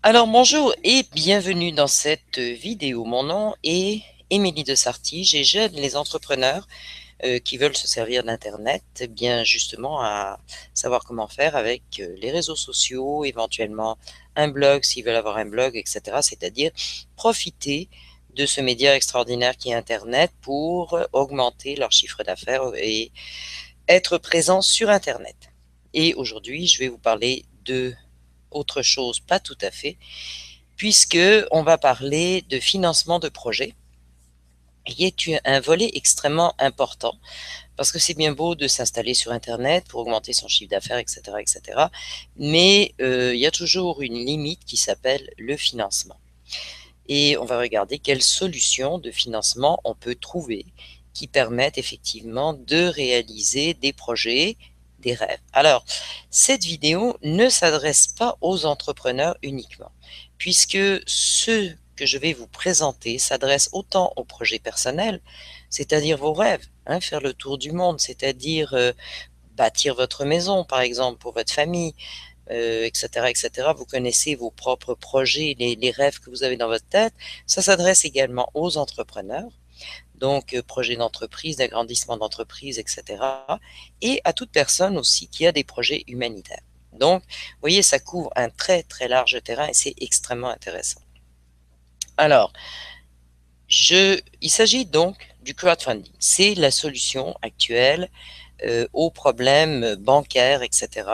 Alors bonjour et bienvenue dans cette vidéo. Mon nom est Émilie de Sartige et j'aide les entrepreneurs qui veulent se servir d'Internet, bien justement à savoir comment faire avec les réseaux sociaux, éventuellement un blog s'ils veulent avoir un blog, etc. C'est-à-dire profiter de ce média extraordinaire qui est Internet pour augmenter leur chiffre d'affaires et être présent sur Internet. Et aujourd'hui, je vais vous parler de autre chose, pas tout à fait, puisque on va parler de financement de projet, qui est un volet extrêmement important, parce que c'est bien beau de s'installer sur Internet pour augmenter son chiffre d'affaires, etc., etc., mais il y a toujours une limite qui s'appelle le financement. Et on va regarder quelles solutions de financement on peut trouver qui permettent effectivement de réaliser des projets, des rêves. Alors, cette vidéo ne s'adresse pas aux entrepreneurs uniquement, puisque ce que je vais vous présenter s'adresse autant aux projets personnels, c'est-à-dire vos rêves, hein, faire le tour du monde, c'est-à-dire bâtir votre maison, par exemple, pour votre famille, etc., etc. Vous connaissez vos propres projets, les rêves que vous avez dans votre tête. Ça s'adresse également aux entrepreneurs, donc projets d'entreprise, d'agrandissement d'entreprise, etc. Et à toute personne aussi qui a des projets humanitaires. Donc, vous voyez, ça couvre un très très large terrain et c'est extrêmement intéressant. Alors, il s'agit donc du crowdfunding. C'est la solution actuelle aux problèmes bancaires, etc.,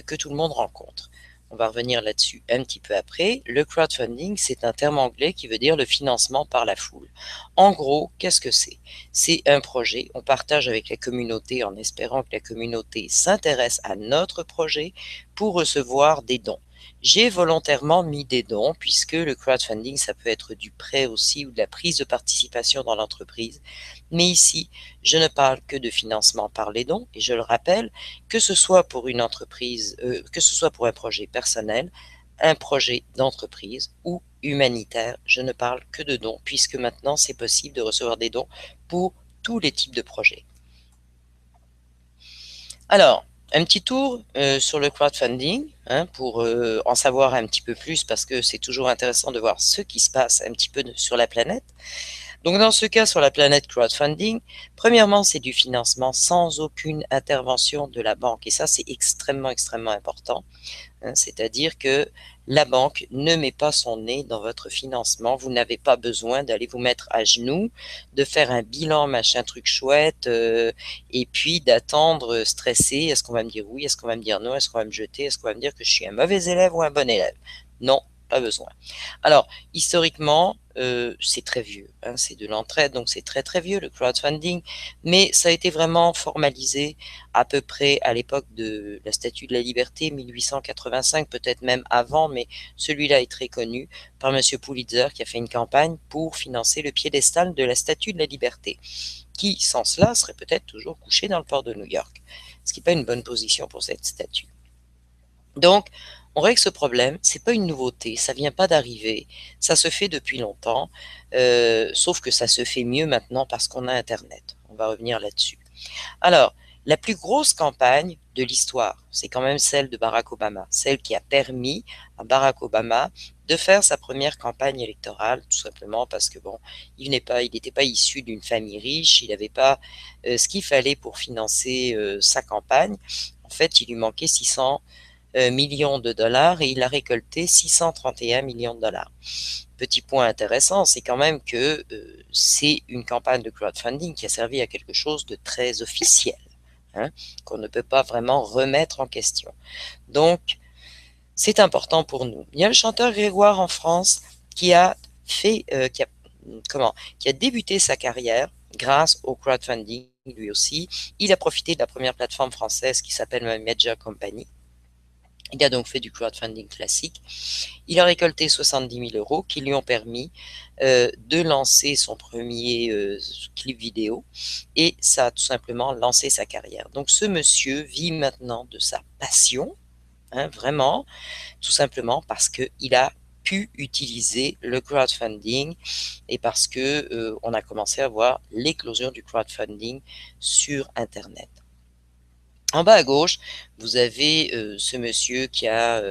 que tout le monde rencontre. On va revenir là-dessus un petit peu après. Le crowdfunding, c'est un terme anglais qui veut dire le financement par la foule. En gros, qu'est-ce que c'est? C'est un projet, on partage avec la communauté en espérant que la communauté s'intéresse à notre projet pour recevoir des dons. J'ai volontairement mis des dons puisque le crowdfunding, ça peut être du prêt aussi ou de la prise de participation dans l'entreprise. Mais ici, je ne parle que de financement par les dons et je le rappelle, que ce soit pour une entreprise, que ce soit pour un projet personnel, un projet d'entreprise ou humanitaire, je ne parle que de dons puisque maintenant c'est possible de recevoir des dons pour tous les types de projets. Alors, un petit tour sur le crowdfunding hein, pour en savoir un petit peu plus parce que c'est toujours intéressant de voir ce qui se passe un petit peu sur la planète. Donc dans ce cas, sur la planète crowdfunding, premièrement, c'est du financement sans aucune intervention de la banque. Et ça, c'est extrêmement, extrêmement important. Hein. C'est-à-dire que la banque ne met pas son nez dans votre financement. Vous n'avez pas besoin d'aller vous mettre à genoux, de faire un bilan, machin, truc chouette, et puis d'attendre stressé. Est-ce qu'on va me dire oui? Est-ce qu'on va me dire non? Est-ce qu'on va me jeter? Est-ce qu'on va me dire que je suis un mauvais élève ou un bon élève? Non, pas besoin. Alors, historiquement, c'est très vieux, hein, c'est de l'entraide, donc c'est très très vieux le crowdfunding, mais ça a été vraiment formalisé à peu près à l'époque de la Statue de la Liberté, 1885, peut-être même avant, mais celui-là est très connu par Monsieur Pulitzer qui a fait une campagne pour financer le piédestal de la Statue de la Liberté, qui, sans cela, serait peut-être toujours couché dans le port de New York, ce qui n'est pas une bonne position pour cette statue. Donc, on règle ce problème, c'est pas une nouveauté, ça vient pas d'arriver, ça se fait depuis longtemps, sauf que ça se fait mieux maintenant parce qu'on a Internet. On va revenir là-dessus. Alors, la plus grosse campagne de l'histoire, c'est quand même celle de Barack Obama, celle qui a permis à Barack Obama de faire sa première campagne électorale, tout simplement parce que bon, il n'était pas issu d'une famille riche, il n'avait pas ce qu'il fallait pour financer sa campagne. En fait, il lui manquait 600 millions de dollars et il a récolté 631 millions de dollars. Petit point intéressant, c'est quand même que c'est une campagne de crowdfunding qui a servi à quelque chose de très officiel, hein, qu'on ne peut pas vraiment remettre en question. Donc, c'est important pour nous. Il y a le chanteur Grégoire en France qui a fait, qui a débuté sa carrière grâce au crowdfunding lui aussi. Il a profité de la première plateforme française qui s'appelle Major Company. Il a donc fait du crowdfunding classique. Il a récolté 70 000 euros qui lui ont permis de lancer son premier clip vidéo et ça a tout simplement lancé sa carrière. Donc ce monsieur vit maintenant de sa passion, hein, vraiment, tout simplement parce qu'il a pu utiliser le crowdfunding et parce que on a commencé à voir l'éclosion du crowdfunding sur Internet. En bas à gauche, vous avez ce monsieur qui a,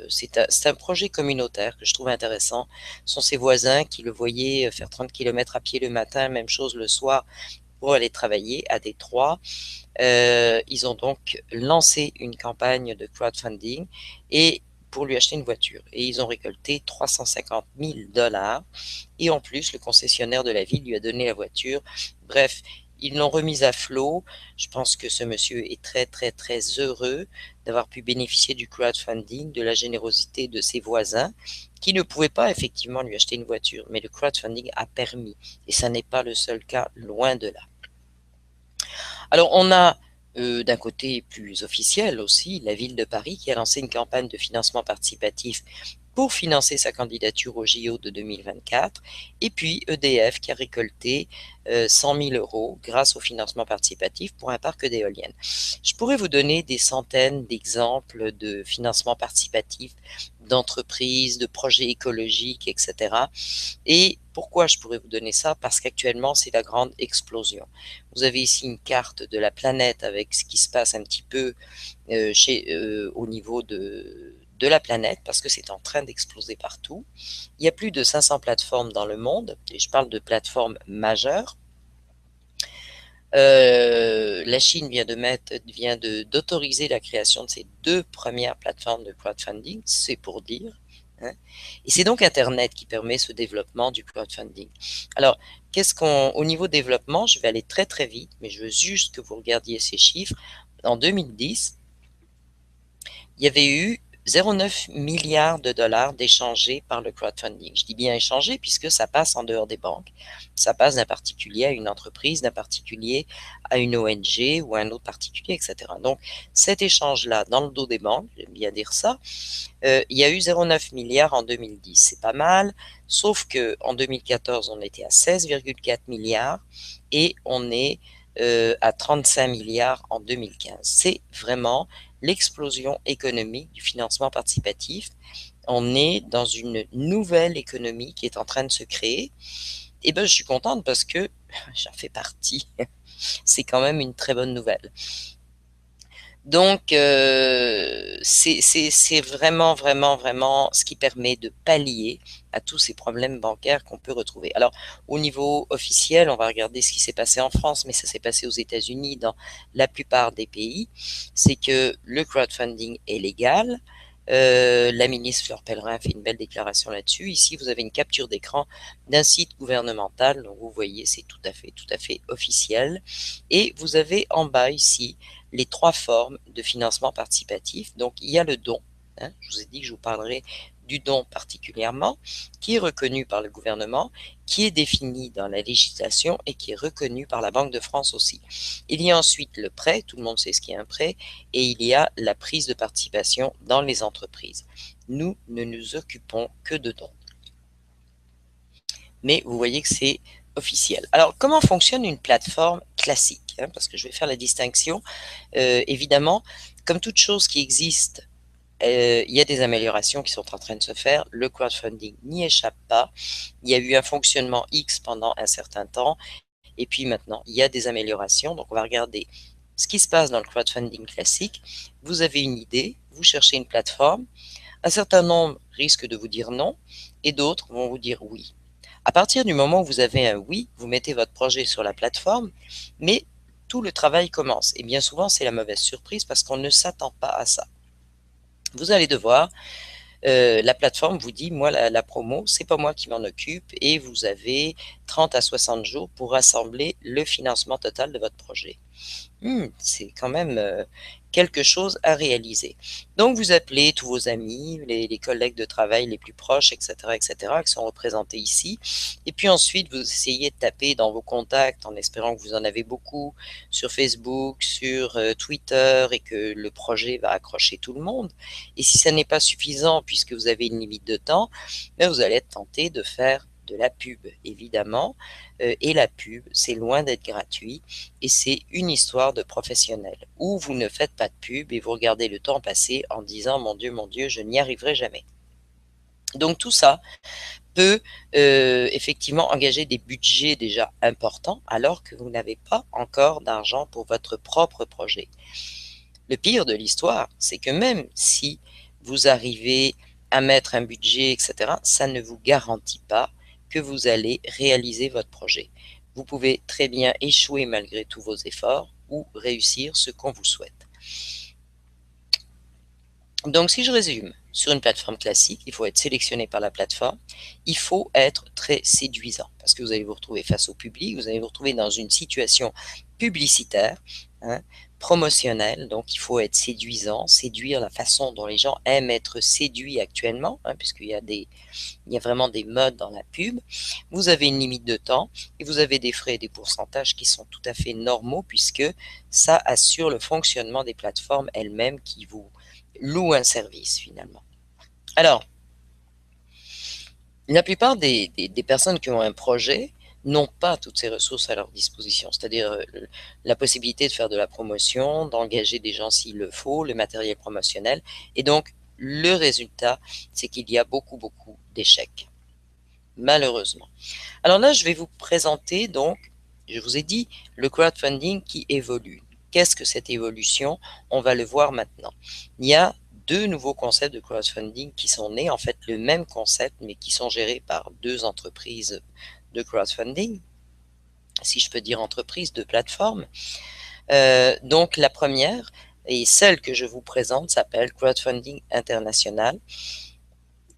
c'est un projet communautaire que je trouve intéressant. Ce sont ses voisins qui le voyaient faire 30 kilomètres à pied le matin, même chose le soir pour aller travailler à Détroit. Ils ont donc lancé une campagne de crowdfunding et pour lui acheter une voiture. Et ils ont récolté 350 000 $ et en plus, le concessionnaire de la ville lui a donné la voiture. Bref, ils l'ont remise à flot. Je pense que ce monsieur est très, très, très heureux d'avoir pu bénéficier du crowdfunding, de la générosité de ses voisins qui ne pouvaient pas effectivement lui acheter une voiture. Mais le crowdfunding a permis. Et ça n'est pas le seul cas, loin de là. Alors, on a d'un côté plus officiel aussi, la ville de Paris qui a lancé une campagne de financement participatif pour financer sa candidature au JO de 2024, et puis EDF qui a récolté 100 000 € grâce au financement participatif pour un parc d'éoliennes. Je pourrais vous donner des centaines d'exemples de financement participatif d'entreprises, de projets écologiques, etc. Et pourquoi je pourrais vous donner ça? Parce qu'actuellement, c'est la grande explosion. Vous avez ici une carte de la planète avec ce qui se passe un petit peu au niveau de la planète, parce que c'est en train d'exploser partout. Il y a plus de 500 plateformes dans le monde, et je parle de plateformes majeures. La Chine vient d'autoriser la création de ces 2 premières plateformes de crowdfunding, c'est pour dire. Hein. Et c'est donc Internet qui permet ce développement du crowdfunding. Alors, au niveau développement, je vais aller très très vite, mais je veux juste que vous regardiez ces chiffres. En 2010, il y avait eu 0,9 milliards de dollars d'échangés par le crowdfunding. Je dis bien échangés puisque ça passe en dehors des banques. Ça passe d'un particulier à une entreprise, d'un particulier à une ONG ou à un autre particulier, etc. Donc cet échange-là, dans le dos des banques, j'aime bien dire ça, il y a eu 0,9 milliards en 2010. C'est pas mal, sauf qu'en 2014, on était à 16,4 milliards et on est à 35 milliards en 2015. C'est vraiment l'explosion économique du financement participatif. On est dans une nouvelle économie qui est en train de se créer. Et ben, je suis contente parce que j'en fais partie. C'est quand même une très bonne nouvelle. Donc, c'est vraiment, vraiment, vraiment ce qui permet de pallier à tous ces problèmes bancaires qu'on peut retrouver. Alors, au niveau officiel, on va regarder ce qui s'est passé en France, mais ça s'est passé aux États-Unis, dans la plupart des pays. C'est que le crowdfunding est légal. La ministre Fleur Pellerin fait une belle déclaration là-dessus. Ici, vous avez une capture d'écran d'un site gouvernemental. Donc, vous voyez, c'est tout à fait officiel. Et vous avez en bas ici les 3 formes de financement participatif. Donc, il y a le don. Hein, je vous ai dit que je vous parlerai du don particulièrement, qui est reconnu par le gouvernement, qui est défini dans la législation et qui est reconnu par la Banque de France aussi. Il y a ensuite le prêt, tout le monde sait ce qu'est un prêt, et il y a la prise de participation dans les entreprises. Nous ne nous occupons que de dons. Mais vous voyez que c'est officiel. Alors, comment fonctionne une plateforme classique, hein, parce que je vais faire la distinction. Évidemment, comme toute chose qui existe, il y a des améliorations qui sont en train de se faire. Le crowdfunding n'y échappe pas. Il y a eu un fonctionnement X pendant un certain temps, et puis maintenant, il y a des améliorations. Donc, on va regarder ce qui se passe dans le crowdfunding classique. Vous avez une idée, vous cherchez une plateforme. Un certain nombre risquent de vous dire non, et d'autres vont vous dire oui. À partir du moment où vous avez un oui, vous mettez votre projet sur la plateforme, mais tout le travail commence. Et bien souvent, c'est la mauvaise surprise parce qu'on ne s'attend pas à ça. Vous allez devoir, la plateforme vous dit, moi, la promo, c'est pas moi qui m'en occupe et vous avez 30 à 60 jours pour rassembler le financement total de votre projet. C'est quand même quelque chose à réaliser. Donc, vous appelez tous vos amis, les collègues de travail les plus proches, etc., etc., qui sont représentés ici. Et puis ensuite, vous essayez de taper dans vos contacts en espérant que vous en avez beaucoup sur Facebook, sur Twitter et que le projet va accrocher tout le monde. Et si ça n'est pas suffisant, puisque vous avez une limite de temps, ben, vous allez être tenté de faire de la pub, évidemment. Et la pub, c'est loin d'être gratuit et c'est une histoire de professionnel. Ou vous ne faites pas de pub et vous regardez le temps passer en disant mon Dieu, je n'y arriverai jamais. Donc tout ça peut effectivement engager des budgets déjà importants alors que vous n'avez pas encore d'argent pour votre propre projet. Le pire de l'histoire, c'est que même si vous arrivez à mettre un budget, etc., ça ne vous garantit pas que vous allez réaliser votre projet. Vous pouvez très bien échouer malgré tous vos efforts ou réussir ce qu'on vous souhaite. Donc, si je résume, sur une plateforme classique, il faut être sélectionné par la plateforme, il faut être très séduisant parce que vous allez vous retrouver face au public, vous allez vous retrouver dans une situation publicitaire, hein, promotionnelle, donc il faut être séduisant, séduire la façon dont les gens aiment être séduits actuellement, hein, puisqu'il y a il y a vraiment des modes dans la pub. Vous avez une limite de temps et vous avez des frais et des pourcentages qui sont tout à fait normaux puisque ça assure le fonctionnement des plateformes elles-mêmes qui vous louent un service finalement. Alors, la plupart des personnes qui ont un projet n'ont pas toutes ces ressources à leur disposition, c'est-à-dire la possibilité de faire de la promotion, d'engager des gens s'il le faut, le matériel promotionnel, et donc le résultat, c'est qu'il y a beaucoup d'échecs, malheureusement. Alors là, je vais vous présenter donc, je vous ai dit, le crowdfunding qui évolue. Qu'est-ce que cette évolution? On va le voir maintenant. Il y a deux nouveaux concepts de crowdfunding qui sont nés, en fait le même concept, mais qui sont gérés par deux entreprises de crowdfunding, si je peux dire entreprises de plateforme. Donc la première, et celle que je vous présente, s'appelle Crowdfunding International.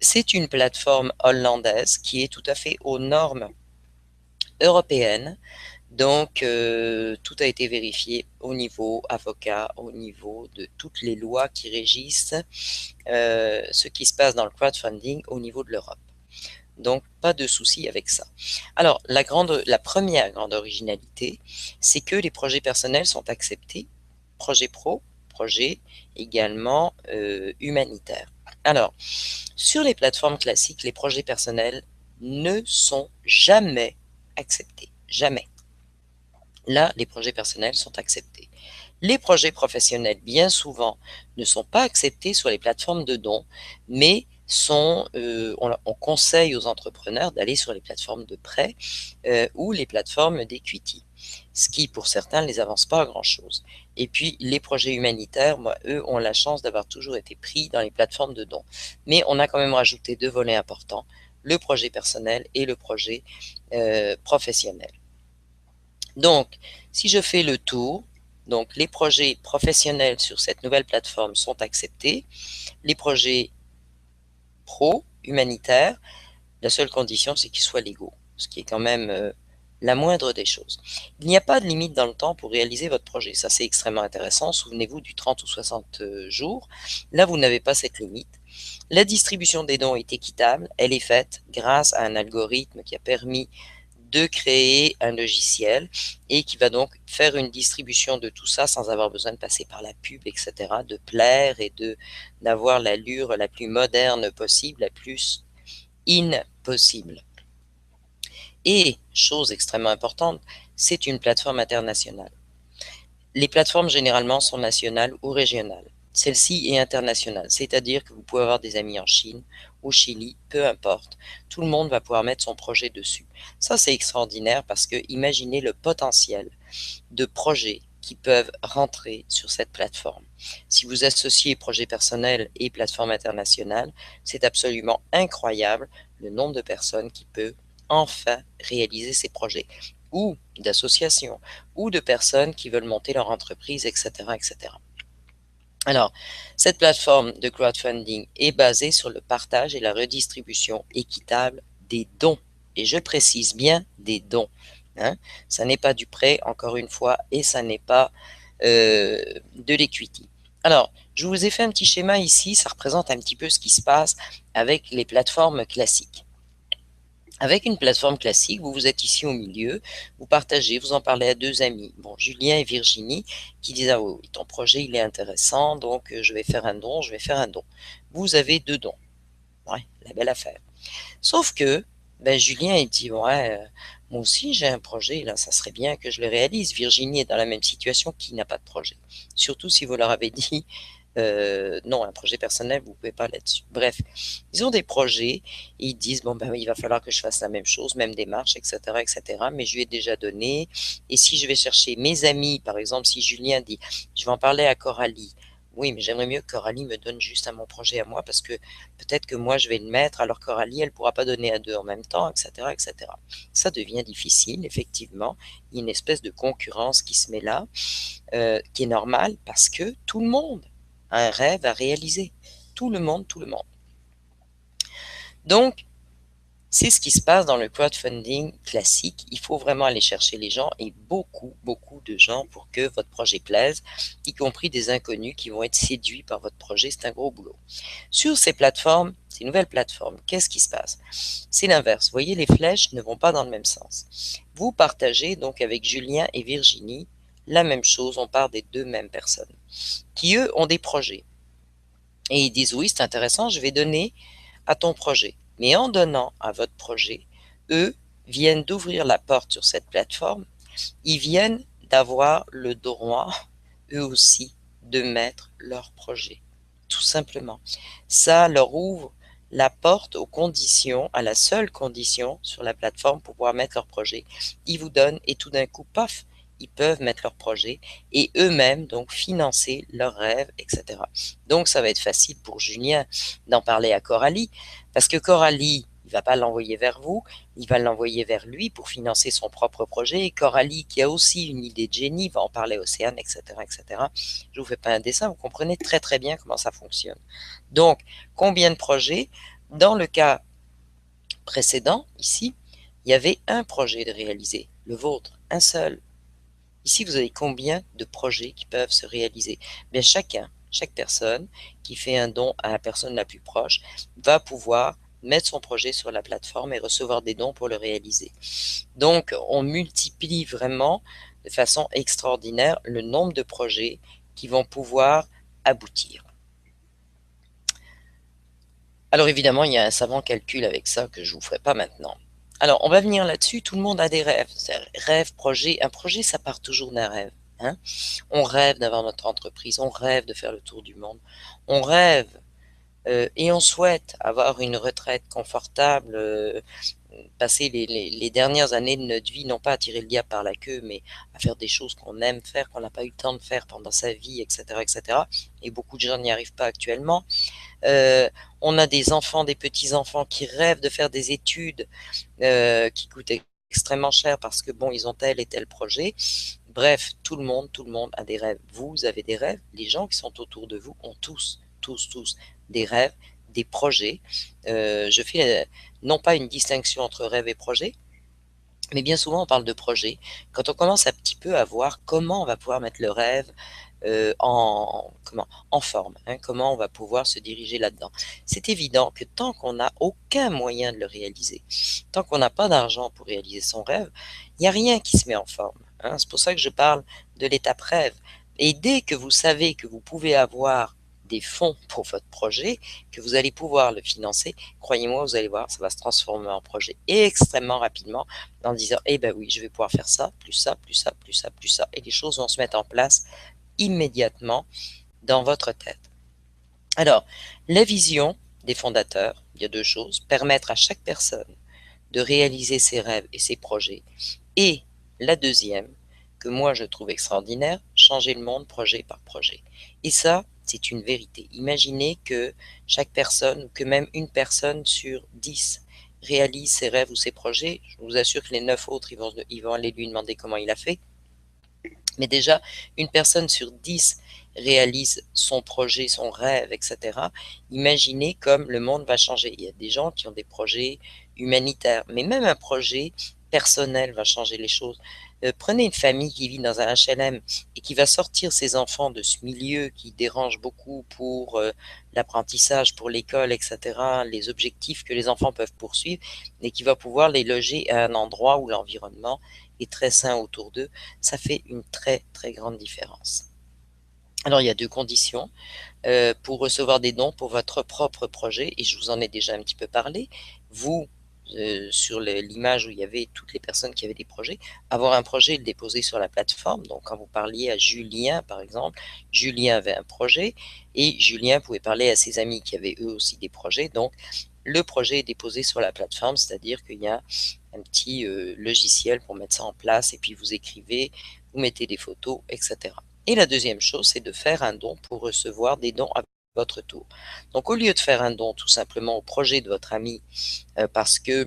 C'est une plateforme hollandaise qui est tout à fait aux normes européennes. Donc, tout a été vérifié au niveau avocat, au niveau de toutes les lois qui régissent ce qui se passe dans le crowdfunding au niveau de l'Europe. Donc, pas de souci avec ça. Alors, la première grande originalité, c'est que les projets personnels sont acceptés, projets pro, projets également humanitaires. Alors, sur les plateformes classiques, les projets personnels ne sont jamais acceptés. Jamais. Là, les projets personnels sont acceptés. Les projets professionnels, bien souvent, ne sont pas acceptés sur les plateformes de dons, mais on conseille aux entrepreneurs d'aller sur les plateformes de prêt ou les plateformes d'equity, ce qui, pour certains, ne les avance pas à grand-chose. Et puis, les projets humanitaires, eux, ont la chance d'avoir toujours été pris dans les plateformes de dons. Mais on a quand même rajouté deux volets importants, le projet personnel et le projet professionnel. Donc, si je fais le tour, donc les projets professionnels sur cette nouvelle plateforme sont acceptés. Les projets pro, humanitaires, la seule condition, c'est qu'ils soient légaux, ce qui est quand même la moindre des choses. Il n'y a pas de limite dans le temps pour réaliser votre projet. Ça, c'est extrêmement intéressant. Souvenez-vous du 30 ou 60 jours. Là, vous n'avez pas cette limite. La distribution des dons est équitable. Elle est faite grâce à un algorithme qui a permis de créer un logiciel et qui va donc faire une distribution de tout ça sans avoir besoin de passer par la pub, etc., de plaire et d'avoir l'allure la plus moderne possible, la plus in possible. Et, chose extrêmement importante, c'est une plateforme internationale. Les plateformes généralement sont nationales ou régionales. Celle-ci est internationale, c'est-à-dire que vous pouvez avoir des amis en Chine, au Chili, peu importe. Tout le monde va pouvoir mettre son projet dessus. Ça, c'est extraordinaire parce que imaginez le potentiel de projets qui peuvent rentrer sur cette plateforme. Si vous associez projet personnel et plateforme internationale, c'est absolument incroyable le nombre de personnes qui peuvent enfin réaliser ces projets, ou d'associations, ou de personnes qui veulent monter leur entreprise, etc., etc. Alors, cette plateforme de crowdfunding est basée sur le partage et la redistribution équitable des dons. Et je précise bien des dons. Hein. Ça n'est pas du prêt, encore une fois, et ça n'est pas de l'equity. Alors, je vous ai fait un petit schéma ici, ça représente un petit peu ce qui se passe avec les plateformes classiques. Avec une plateforme classique, vous êtes ici au milieu, vous partagez, vous en parlez à deux amis, bon, Julien et Virginie, qui disent, ah oui, ton projet, il est intéressant, donc je vais faire un don, je vais faire un don. Vous avez deux dons. Ouais, la belle affaire. Sauf que, ben, Julien, il dit, ouais, moi aussi j'ai un projet, là, ça serait bien que je le réalise. Virginie est dans la même situation qui n'a pas de projet. Surtout si vous leur avez dit, non, un projet personnel, vous ne pouvez pas là-dessus. Bref, ils ont des projets et ils disent, bon, ben, il va falloir que je fasse la même chose, même démarche, etc., etc., mais je lui ai déjà donné. Et si je vais chercher mes amis, par exemple, si Julien dit, je vais en parler à Coralie, Oui, mais j'aimerais mieux que Coralie me donne juste à mon projet à moi parce que peut-être que moi je vais le mettre alors Coralie elle pourra pas donner à deux en même temps, etc., etc. Ça devient difficile, effectivement. Il y a une espèce de concurrence qui se met là, qui est normale parce que tout le monde a un rêve à réaliser. Tout le monde, tout le monde. Donc, c'est ce qui se passe dans le crowdfunding classique. Il faut vraiment aller chercher les gens et beaucoup, beaucoup de gens pour que votre projet plaise, y compris des inconnus qui vont être séduits par votre projet. C'est un gros boulot. Sur ces plateformes, ces nouvelles plateformes, qu'est-ce qui se passe? C'est l'inverse. Vous voyez, les flèches ne vont pas dans le même sens. Vous partagez donc avec Julien et Virginie la même chose. On part des deux mêmes personnes qui, eux, ont des projets. Et ils disent, oui, c'est intéressant, je vais donner à ton projet. Mais en donnant à votre projet, eux viennent d'ouvrir la porte sur cette plateforme, ils viennent d'avoir le droit, eux aussi, de mettre leur projet. Tout simplement. Ça leur ouvre la porte aux conditions, à la seule condition sur la plateforme pour pouvoir mettre leur projet. Ils vous donnent et tout d'un coup, paf, ils peuvent mettre leur projet et eux-mêmes donc financer leurs rêves, etc. Donc ça va être facile pour Julien d'en parler à Coralie parce que Coralie, il va pas l'envoyer vers vous, il va l'envoyer vers lui pour financer son propre projet. Et Coralie, qui a aussi une idée de génie, va en parler à Océane, etc., etc. Je vous fais pas un dessin, vous comprenez très très bien comment ça fonctionne. Donc, combien de projets? Dans le cas précédent, ici, il y avait un projet de réaliser, le vôtre, un seul. Ici, vous avez combien de projets qui peuvent se réaliser? Bien, chaque personne qui fait un don à la personne la plus proche va pouvoir mettre son projet sur la plateforme et recevoir des dons pour le réaliser. Donc, on multiplie vraiment de façon extraordinaire le nombre de projets qui vont pouvoir aboutir. Alors évidemment, il y a un savant calcul avec ça que je ne vous ferai pas maintenant. Alors, on va venir là-dessus, tout le monde a des rêves. Rêve, projet. Un projet, ça part toujours d'un rêve. Hein. On rêve d'avoir notre entreprise, on rêve de faire le tour du monde, on rêve et on souhaite avoir une retraite confortable, passer les dernières années de notre vie, non pas à tirer le diable par la queue, mais à faire des choses qu'on aime faire, qu'on n'a pas eu le temps de faire pendant sa vie, etc., etc. Et beaucoup de gens n'y arrivent pas actuellement. Euh, on a des enfants, des petits-enfants qui rêvent de faire des études qui coûtent extrêmement cher parce que bon, ils ont tel et tel projet. Bref, tout le monde a des rêves. Vous avez des rêves. Les gens qui sont autour de vous ont tous des rêves, des projets. Je fais non pas une distinction entre rêve et projet, mais bien souvent on parle de projet. Quand on commence un petit peu à voir comment on va pouvoir mettre le rêve en forme, hein, comment on va pouvoir se diriger là-dedans. C'est évident que tant qu'on n'a aucun moyen de le réaliser, tant qu'on n'a pas d'argent pour réaliser son rêve, il n'y a rien qui se met en forme. Hein. C'est pour ça que je parle de l'étape rêve. Et dès que vous savez que vous pouvez avoir des fonds pour votre projet, que vous allez pouvoir le financer, croyez-moi, vous allez voir, ça va se transformer en projet extrêmement rapidement en disant, eh ben oui, je vais pouvoir faire ça, plus ça, plus ça, plus ça, plus ça, et les choses vont se mettre en place immédiatement dans votre tête. Alors, la vision des fondateurs, il y a deux choses, permettre à chaque personne de réaliser ses rêves et ses projets, et la deuxième, que moi je trouve extraordinaire, changer le monde projet par projet. Et ça, c'est une vérité. Imaginez que chaque personne, ou que même une personne sur 10 réalise ses rêves ou ses projets. Je vous assure que les 9 autres, ils vont aller lui demander comment il a fait. Mais déjà, une personne sur 10 réalise son projet, son rêve, etc. Imaginez comme le monde va changer. Il y a des gens qui ont des projets humanitaires, mais même un projet personnel va changer les choses. Prenez une famille qui vit dans un HLM et qui va sortir ses enfants de ce milieu qui dérange beaucoup pour l'apprentissage, pour l'école, etc., les objectifs que les enfants peuvent poursuivre, et qui va pouvoir les loger à un endroit où l'environnement est très sain autour d'eux. Ça fait une très très grande différence. Alors il y a deux conditions pour recevoir des dons pour votre propre projet, et je vous en ai déjà un petit peu parlé. Vous, sur l'image où il y avait toutes les personnes qui avaient des projets, avoir un projet et le déposer sur la plateforme. Donc quand vous parliez à Julien, par exemple, Julien avait un projet et Julien pouvait parler à ses amis qui avaient eux aussi des projets. Donc le projet est déposé sur la plateforme, c'est-à-dire qu'il y a un petit logiciel pour mettre ça en place et puis vous écrivez, vous mettez des photos, etc. Et la deuxième chose, c'est de faire un don pour recevoir des dons à votre tour. Donc, au lieu de faire un don tout simplement au projet de votre ami, parce que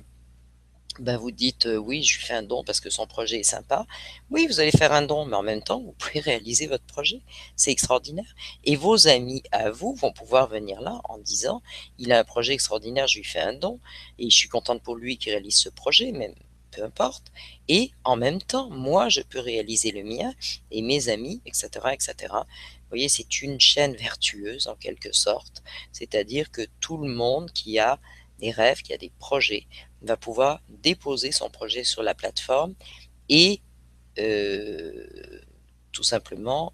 ben, vous dites oui, je lui fais un don parce que son projet est sympa. Oui, vous allez faire un don, mais en même temps, vous pouvez réaliser votre projet. C'est extraordinaire. Et vos amis à vous vont pouvoir venir là en disant, il a un projet extraordinaire, je lui fais un don, et je suis contente pour lui qu'il réalise ce projet, même peu importe. Et en même temps, moi, je peux réaliser le mien, et mes amis, etc., etc. Vous voyez, c'est une chaîne vertueuse en quelque sorte. C'est-à-dire que tout le monde qui a des rêves, qui a des projets, va pouvoir déposer son projet sur la plateforme et tout simplement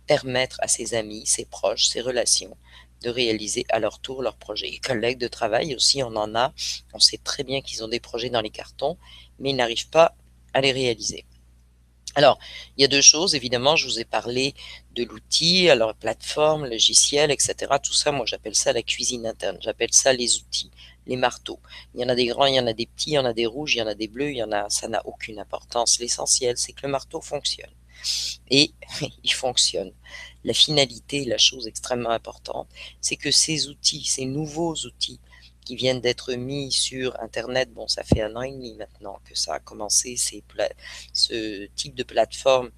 permettre à ses amis, ses proches, ses relations de réaliser à leur tour leur projet. Les collègues de travail aussi, on en a. On sait très bien qu'ils ont des projets dans les cartons, mais ils n'arrivent pas à les réaliser. Alors, il y a deux choses, évidemment, je vous ai parlé de l'outil, alors plateforme, logiciel, etc. Tout ça, moi j'appelle ça la cuisine interne, j'appelle ça les outils, les marteaux. Il y en a des grands, il y en a des petits, il y en a des rouges, il y en a des bleus, ça n'a aucune importance. L'essentiel, c'est que le marteau fonctionne. Et il fonctionne. La finalité, la chose extrêmement importante, c'est que ces outils, ces nouveaux outils qui viennent d'être mis sur Internet, bon, ça fait 1 an et demi maintenant que ça a commencé, ce type de plateforme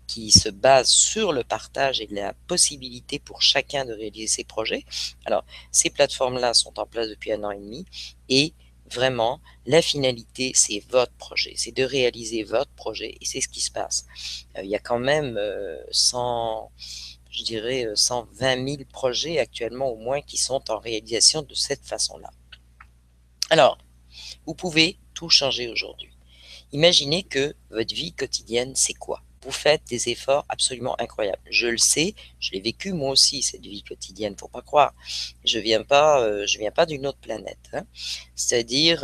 qui se base sur le partage et la possibilité pour chacun de réaliser ses projets. Alors, ces plateformes-là sont en place depuis 1 an et demi et vraiment, la finalité, c'est votre projet, c'est de réaliser votre projet et c'est ce qui se passe. Il y a quand même 100, je dirais 120 000 projets actuellement au moins qui sont en réalisation de cette façon-là. Alors, vous pouvez tout changer aujourd'hui. Imaginez que votre vie quotidienne, c'est quoi? Vous faites des efforts absolument incroyables. Je le sais, je l'ai vécu moi aussi, cette vie quotidienne, faut pas croire. Je viens pas d'une autre planète, hein. C'est-à-dire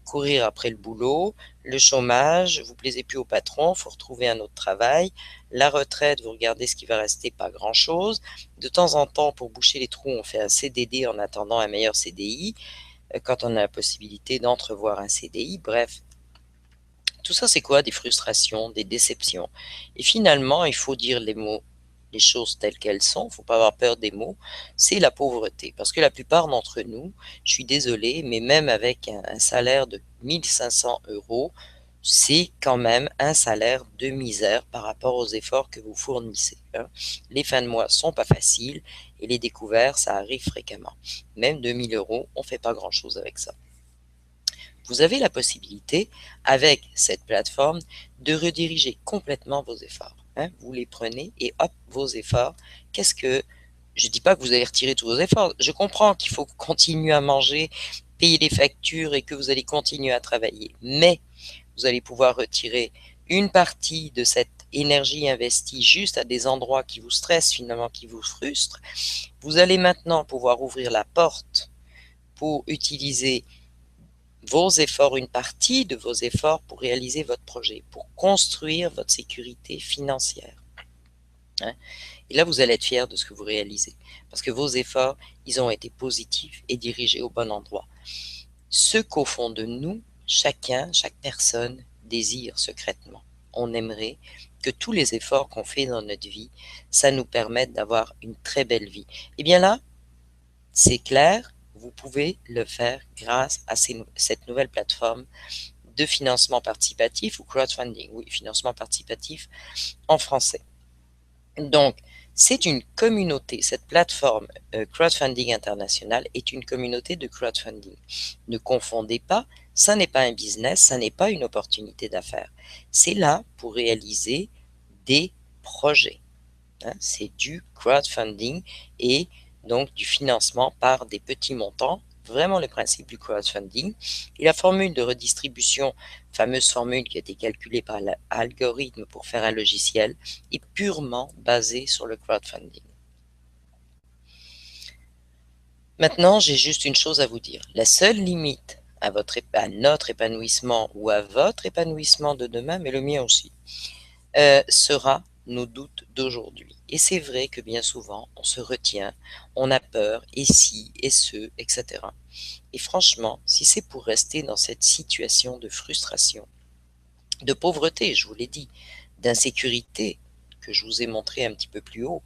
courir après le boulot, le chômage, vous plaisez plus au patron, faut retrouver un autre travail. La retraite, vous regardez ce qui va rester, pas grand-chose. De temps en temps, pour boucher les trous, on fait un CDD en attendant un meilleur CDI, quand on a la possibilité d'entrevoir un CDI. Bref, tout ça, c'est quoi? Des frustrations, des déceptions. Et finalement, il faut dire les mots, les choses telles qu'elles sont, il ne faut pas avoir peur des mots, c'est la pauvreté. Parce que la plupart d'entre nous, je suis désolé, mais même avec un salaire de 1 500 euros, c'est quand même un salaire de misère par rapport aux efforts que vous fournissez, hein. Les fins de mois sont pas faciles et les découvertes, ça arrive fréquemment. Même 2 000 euros, on ne fait pas grand-chose avec ça. Vous avez la possibilité, avec cette plateforme, de rediriger complètement vos efforts, hein. Vous les prenez et hop, vos efforts. Qu'est-ce que... Je ne dis pas que vous allez retirer tous vos efforts. Je comprends qu'il faut continuer à manger, payer les factures et que vous allez continuer à travailler. Mais vous allez pouvoir retirer une partie de cette énergie investie juste à des endroits qui vous stressent, finalement, qui vous frustrent. Vous allez maintenant pouvoir ouvrir la porte pour utiliser vos efforts, une partie de vos efforts pour réaliser votre projet, pour construire votre sécurité financière, hein. Et là, vous allez être fier de ce que vous réalisez, parce que vos efforts, ils ont été positifs et dirigés au bon endroit. Ce qu'au fond de nous, chacun, chaque personne désire secrètement. On aimerait que tous les efforts qu'on fait dans notre vie, ça nous permette d'avoir une très belle vie. Et bien là, c'est clair, vous pouvez le faire grâce à cette nouvelle plateforme de financement participatif ou crowdfunding. Oui, financement participatif en français. Donc, c'est une communauté, cette plateforme crowdfunding international est une communauté de crowdfunding. Ne confondez pas, ça n'est pas un business, ça n'est pas une opportunité d'affaires. C'est là pour réaliser des projets, hein. C'est du crowdfunding et donc du financement par des petits montants, vraiment le principe du crowdfunding. Et la formule de redistribution, fameuse formule qui a été calculée par l'algorithme pour faire un logiciel, est purement basée sur le crowdfunding. Maintenant, j'ai juste une chose à vous dire. La seule limite à notre épanouissement ou à votre épanouissement de demain, mais le mien aussi, sera nos doutes d'aujourd'hui. Et c'est vrai que bien souvent, on se retient, on a peur, et si, et ce, etc. Et franchement, si c'est pour rester dans cette situation de frustration, de pauvreté, je vous l'ai dit, d'insécurité, que je vous ai montré un petit peu plus haut,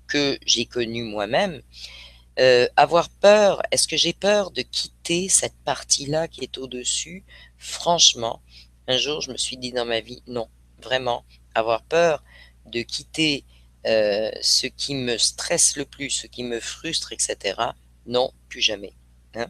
que j'ai connu moi-même. Avoir peur, est-ce que j'ai peur de quitter cette partie-là qui est au-dessus? Franchement, un jour, je me suis dit dans ma vie, non, vraiment, avoir peur de quitter ce qui me stresse le plus, ce qui me frustre, etc. Non, plus jamais. Hein.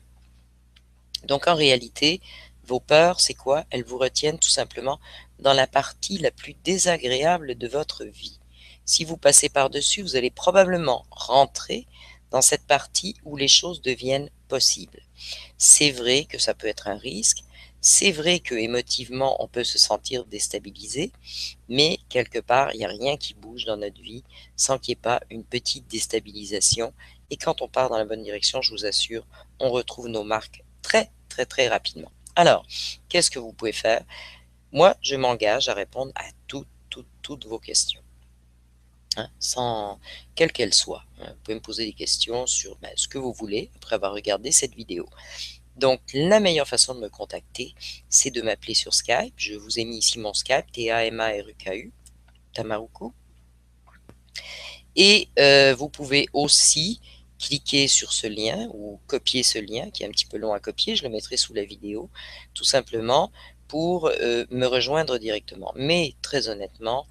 Donc en réalité, vos peurs, c'est quoi? Elles vous retiennent tout simplement dans la partie la plus désagréable de votre vie. Si vous passez par-dessus, vous allez probablement rentrer dans cette partie où les choses deviennent possibles. C'est vrai que ça peut être un risque, c'est vrai que émotivement on peut se sentir déstabilisé, mais quelque part il n'y a rien qui bouge dans notre vie sans qu'il n'y ait pas une petite déstabilisation. Et quand on part dans la bonne direction, je vous assure, on retrouve nos marques très très très rapidement. Alors, qu'est-ce que vous pouvez faire? Moi, je m'engage à répondre à toutes vos questions. Hein, sans quelle qu'elle soit. Vous pouvez me poser des questions sur ce que vous voulez après avoir regardé cette vidéo. Donc, la meilleure façon de me contacter, c'est de m'appeler sur Skype. Je vous ai mis ici mon Skype, Tamaruku, Tamaruku. Et vous pouvez aussi cliquer sur ce lien ou copier ce lien qui est un petit peu long à copier. Je le mettrai sous la vidéo, tout simplement pour me rejoindre directement. Mais très honnêtement,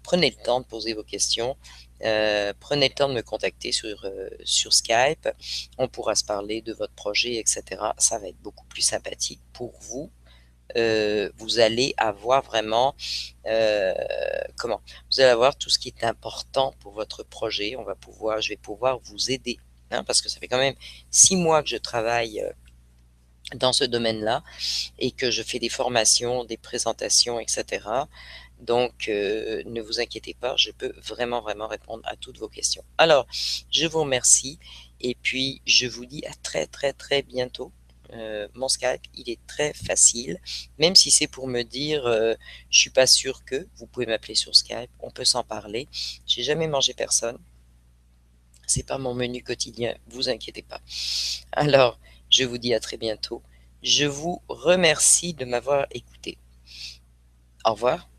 prenez le temps de poser vos questions. Prenez le temps de me contacter sur Skype. On pourra se parler de votre projet, etc. Ça va être beaucoup plus sympathique pour vous. Vous allez avoir vraiment comment vous allez avoir tout ce qui est important pour votre projet. Je vais pouvoir vous aider, hein, parce que ça fait quand même 6 mois que je travaille dans ce domaine-là et que je fais des formations, des présentations, etc. Donc, ne vous inquiétez pas, je peux vraiment, vraiment répondre à toutes vos questions. Alors, je vous remercie et puis je vous dis à très, très, très bientôt. Mon Skype, il est très facile, même si c'est pour me dire je suis pas sûr que, vous pouvez m'appeler sur Skype, on peut s'en parler. J'ai jamais mangé personne, c'est pas mon menu quotidien, vous inquiétez pas. Alors, je vous dis à très bientôt. Je vous remercie de m'avoir écouté. Au revoir.